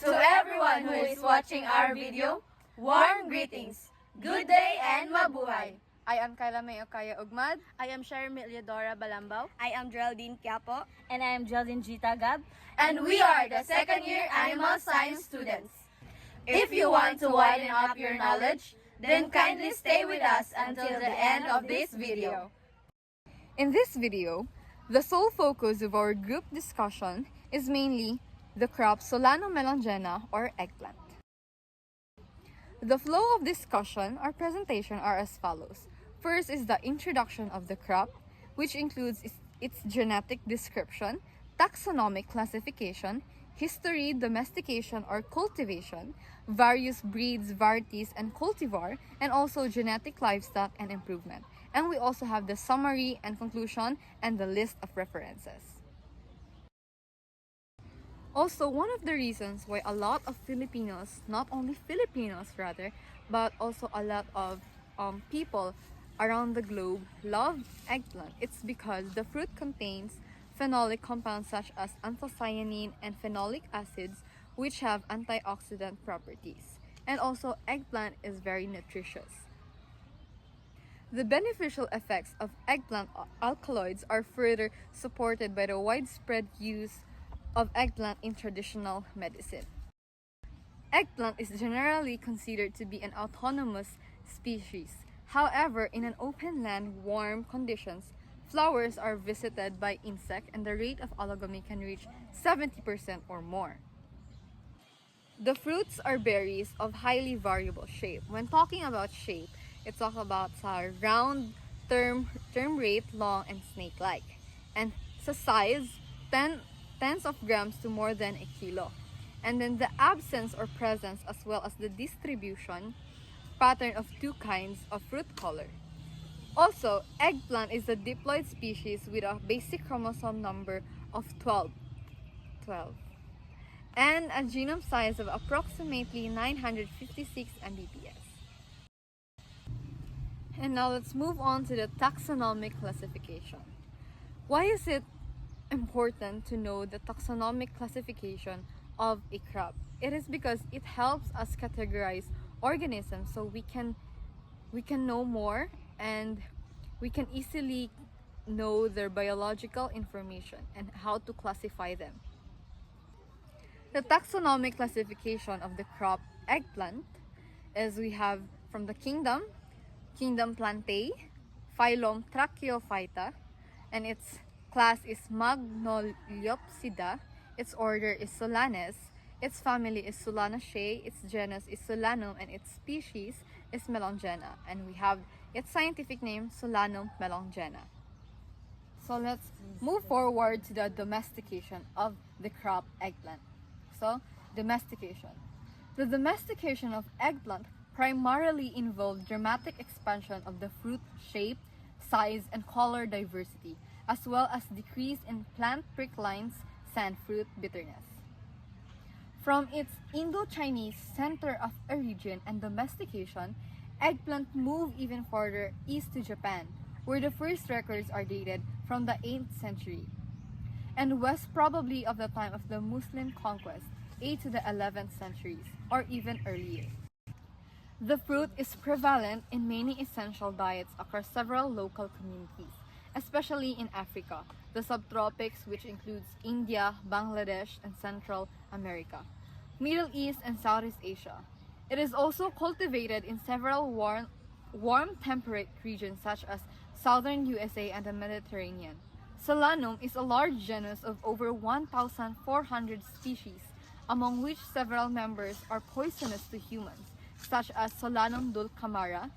To everyone who is watching our video, warm greetings. Good day and mabuhay. I am Kayla May Okaya Ugmad. I am Shermiliadora Balambao. I am Geraldine Quiapo. And I am Geraldine Gita Gab. And we are the second year animal science students. If you want to widen up your knowledge, then kindly stay with us until the end of this video. In this video, the sole focus of our group discussion is mainly the crop Solanum melongena or eggplant. The flow of discussion or presentation are as follows. First is the introduction of the crop, which includes its genetic description, taxonomic classification, history, domestication or cultivation, various breeds, varieties, and cultivar, and also genetic livestock and improvement. And we also have the summary and conclusion and the list of references. Also, one of the reasons why a lot of Filipinos, not only Filipinos rather, but also a lot of people around the globe love eggplant, it's because the fruit contains phenolic compounds such as anthocyanin and phenolic acids, which have antioxidant properties. And also, eggplant is very nutritious. The beneficial effects of eggplant alkaloids are further supported by the widespread use of eggplant in traditional medicine. Eggplant is generally considered to be an autonomous species. However, in an open land, warm conditions, flowers are visited by insects and the rate of allogamy can reach 70% or more. The fruits are berries of highly variable shape. When talking about shape, it's talking about round, term rate, long, and snake-like. And sa size, tens of grams to more than a kilo. And then the absence or presence as well as the distribution pattern of two kinds of fruit color. Also, eggplant is a diploid species with a basic chromosome number of 12 and a genome size of approximately 956 mbps. And now let's move on to the taxonomic classification. Why is it important to know the taxonomic classification of a crop? It is because it helps us categorize organisms so we can know more and we can easily know their biological information and how to classify them. The taxonomic classification of the crop eggplant is we have from the kingdom Plantae, phylum Tracheophyta, and its class is Magnoliopsida, its order is Solanus, its family is Solanaceae, its genus is Solanum, and its species is melongena, and we have its scientific name Solanum melongena. So let's move forward to the domestication of the crop eggplant. So, domestication. The domestication of eggplant primarily involved dramatic expansion of the fruit shape, size, and color diversity, as well as decrease in plant prick lines, and fruit bitterness. From its Indo-Chinese center of origin and domestication, eggplant moved even further east to Japan, where the first records are dated from the 8th century, and west probably of the time of the Muslim conquest, 8th to the 11th centuries, or even earlier. The fruit is prevalent in many essential diets across several local communities, especially in Africa, the subtropics, which includes India, Bangladesh, and Central America, Middle East, and Southeast Asia. It is also cultivated in several warm temperate regions such as southern USA and the Mediterranean. Solanum is a large genus of over 1,400 species, among which several members are poisonous to humans, such as Solanum dulcamara,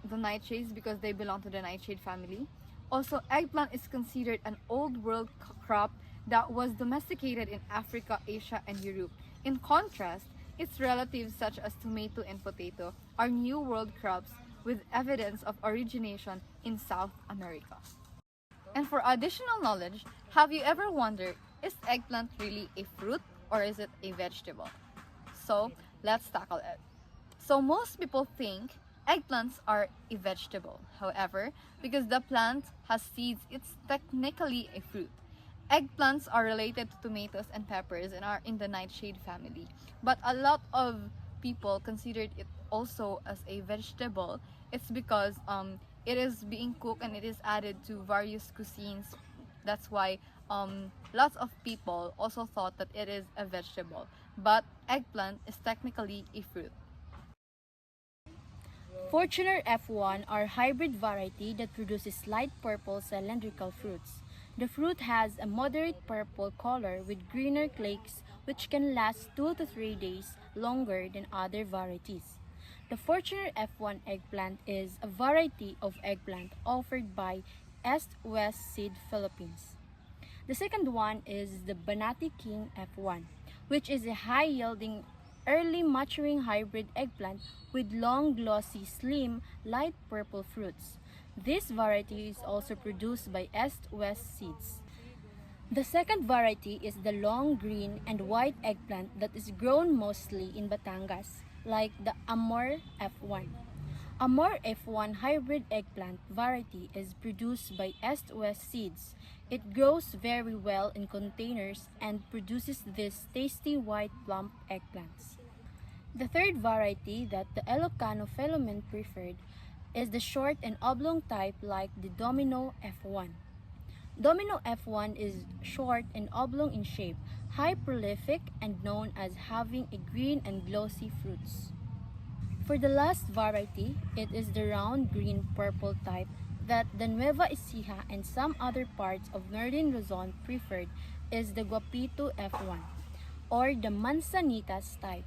the nightshades because they belong to the nightshade family. Also, eggplant is considered an old world crop that was domesticated in Africa, Asia, and Europe. In contrast, its relatives such as tomato and potato are new world crops with evidence of origination in South America. And for additional knowledge, have you ever wondered, is eggplant really a fruit or is it a vegetable? So, let's tackle it. So most people think eggplants are a vegetable. However, because the plant has seeds, it's technically a fruit. Eggplants are related to tomatoes and peppers and are in the nightshade family. But a lot of people considered it also as a vegetable. It's because it is being cooked and it is added to various cuisines. That's why lots of people also thought that it is a vegetable. But eggplant is technically a fruit. Fortuner F1 are hybrid variety that produces light purple cylindrical fruits. The fruit has a moderate purple color with greener flakes which can last 2 to 3 days longer than other varieties. The Fortuner F1 eggplant is a variety of eggplant offered by AS2 Seed Philippines. The second one is the Banati King F1, which is a high-yielding, early maturing hybrid eggplant with long, glossy, slim, light purple fruits. This variety is also produced by East West Seeds. The second variety is the long green and white eggplant that is grown mostly in Batangas, like the Amor F1. Amor F1 hybrid eggplant variety is produced by East West Seeds. It grows very well in containers and produces these tasty white plump eggplants. The third variety that the Ilocano Philomen preferred is the short and oblong type like the Domino F1. Domino F1 is short and oblong in shape, high prolific, and known as having a green and glossy fruits. For the last variety, it is the round green-purple type that the Nueva Ecija and some other parts of northern Luzon preferred is the Guapito F1 or the Manzanitas type.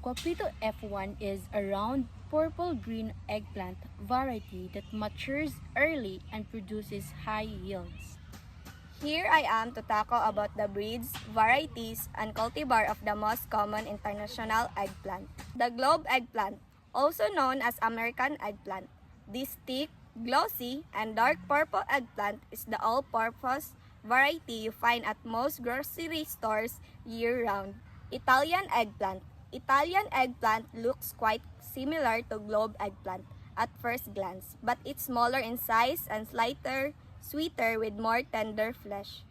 Guapito F1 is a round purple-green eggplant variety that matures early and produces high yields. Here I am to tackle about the breeds, varieties, and cultivar of the most common international eggplant. The globe eggplant, also known as American eggplant. This thick, glossy, and dark purple eggplant is the all-purpose variety you find at most grocery stores year-round. Italian eggplant. Italian eggplant looks quite similar to globe eggplant at first glance, but it's smaller in size and sweeter with more tender flesh.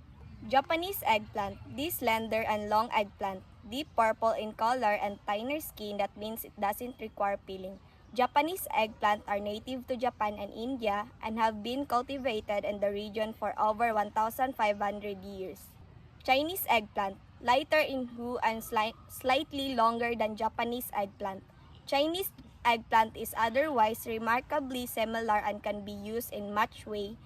Japanese eggplant. This slender and long eggplant, deep purple in color and thinner skin, that means it doesn't require peeling. Japanese eggplant are native to Japan and India and have been cultivated in the region for over 1,500 years. Chinese eggplant, lighter in hue and slightly longer than Japanese eggplant. Chinese eggplant is otherwise remarkably similar and can be used in much way.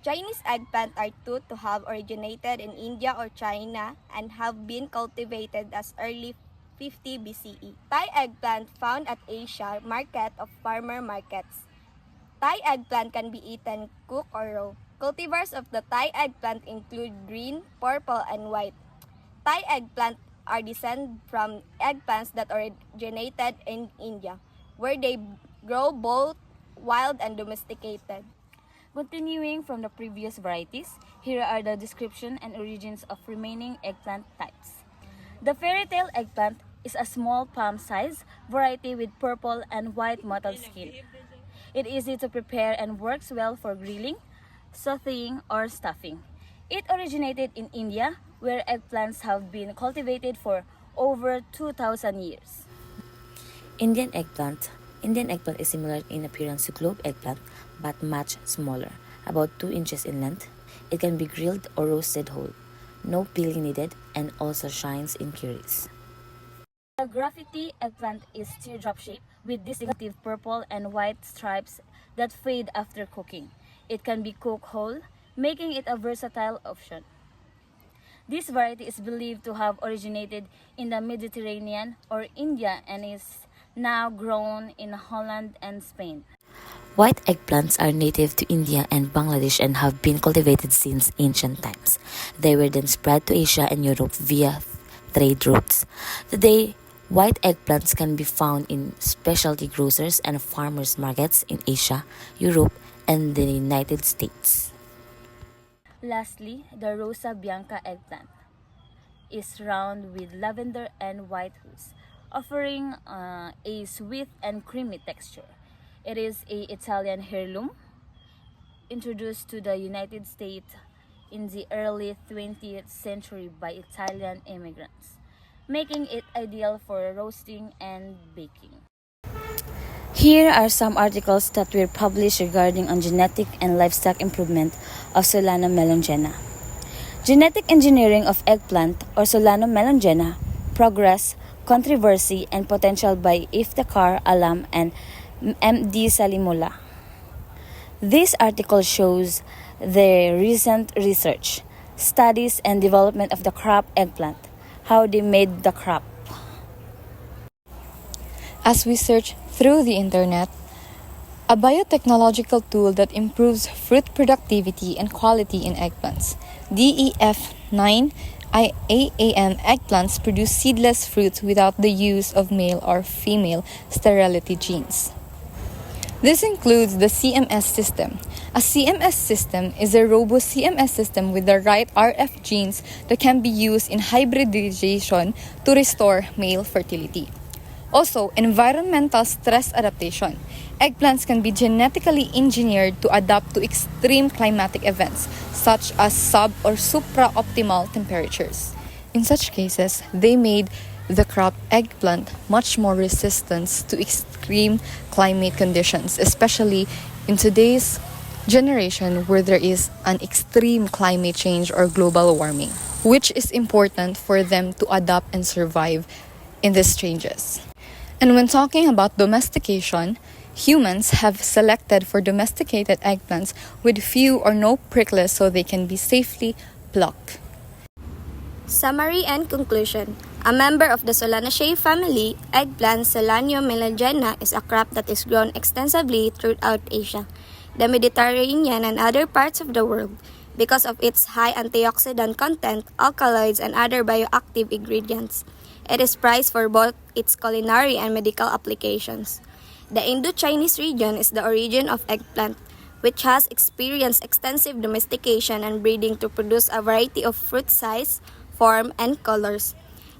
Chinese eggplant are thought to have originated in India or China and have been cultivated as early 50 BCE. Thai eggplant found at Asia market of farmer markets. Thai eggplant can be eaten, cooked, or raw. Cultivars of the Thai eggplant include green, purple, and white. Thai eggplant are descended from eggplants that originated in India, where they grow both wild and domesticated. Continuing from the previous varieties, here are the description and origins of remaining eggplant types. The fairy tale eggplant is a small palm-sized variety with purple and white mottled skin. It is easy to prepare and works well for grilling, sautéing, or stuffing. It originated in India, where eggplants have been cultivated for over 2,000 years. Indian eggplant. Indian eggplant is similar in appearance to globe eggplant but much smaller, about 2 inches in length. It can be grilled or roasted whole. No peeling needed and also shines in curries. The graffiti eggplant is teardrop shaped with distinctive purple and white stripes that fade after cooking. It can be cooked whole, making it a versatile option. This variety is believed to have originated in the Mediterranean or India and is now grown in Holland and Spain. White eggplants are native to India and Bangladesh and have been cultivated since ancient times. They were then spread to Asia and Europe via trade routes. Today, white eggplants can be found in specialty grocers and farmers markets in Asia, Europe, and the United States. Lastly, the Rosa Bianca eggplant is round with lavender and white hues, offering a sweet and creamy texture. It is an Italian heirloom introduced to the United States in the early 20th century by Italian immigrants, making it ideal for roasting and baking. Here are some articles that were published regarding on genetic and livestock improvement of Solanum melongena. Genetic engineering of eggplant or Solanum melongena, progress, controversy, and potential by Iftikhar Alam and M.D. Salimullah. This article shows the recent research, studies, and development of the crop eggplant, how they made the crop. As we search through the internet, a biotechnological tool that improves fruit productivity and quality in eggplants. DEF9 AAM eggplants produce seedless fruits without the use of male or female sterility genes. This includes the CMS system. A CMS system is a robust CMS system with the right RF genes that can be used in hybridization to restore male fertility. Also, environmental stress adaptation. Eggplants can be genetically engineered to adapt to extreme climatic events, such as sub or supra-optimal temperatures. In such cases, they made the crop eggplant much more resistant to extreme climate conditions, especially in today's generation where there is an extreme climate change or global warming, which is important for them to adapt and survive in these changes. And when talking about domestication, humans have selected for domesticated eggplants with few or no prickles so they can be safely plucked. Summary and conclusion. A member of the Solanaceae family, eggplant Solanum melongena is a crop that is grown extensively throughout Asia, the Mediterranean, and other parts of the world because of its high antioxidant content, alkaloids, and other bioactive ingredients. It is prized for both its culinary and medical applications. The Indo-Chinese region is the origin of eggplant, which has experienced extensive domestication and breeding to produce a variety of fruit size, form, and colors.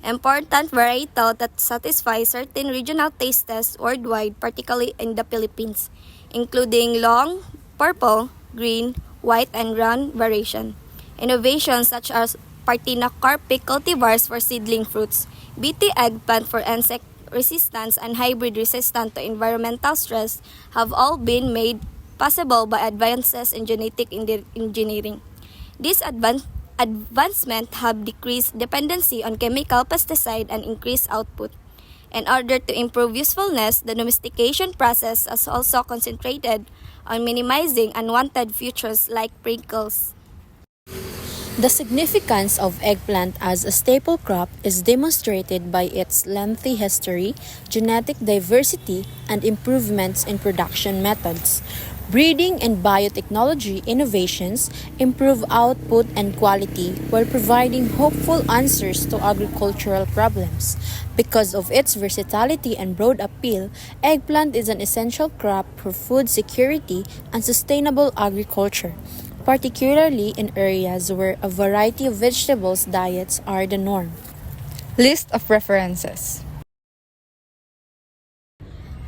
Important varietal that satisfy certain regional tastes worldwide, particularly in the Philippines, including long, purple, green, white, and brown variation. Innovations such as partenocarpic cultivars for seedling fruits, BT eggplant for insect resistance, and hybrid resistant to environmental stress have all been made possible by advances in genetic engineering. These advancements have decreased dependency on chemical pesticide and increased output. In order to improve usefulness, the domestication process is also concentrated on minimizing unwanted features like prickles. The significance of eggplant as a staple crop is demonstrated by its lengthy history, genetic diversity, and improvements in production methods. Breeding and biotechnology innovations improve output and quality while providing hopeful answers to agricultural problems. Because of its versatility and broad appeal, eggplant is an essential crop for food security and sustainable agriculture, particularly in areas where a variety of vegetables diets are the norm. List of references.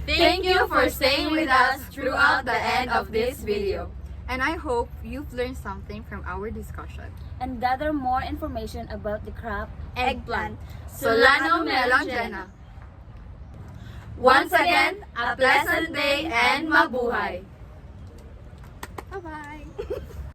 Thank you for staying with us throughout the end of this video. And I hope you've learned something from our discussion. And gather more information about the crop Eggplant, Solanum melongena. Once again, a pleasant day and mabuhay! Bye-bye!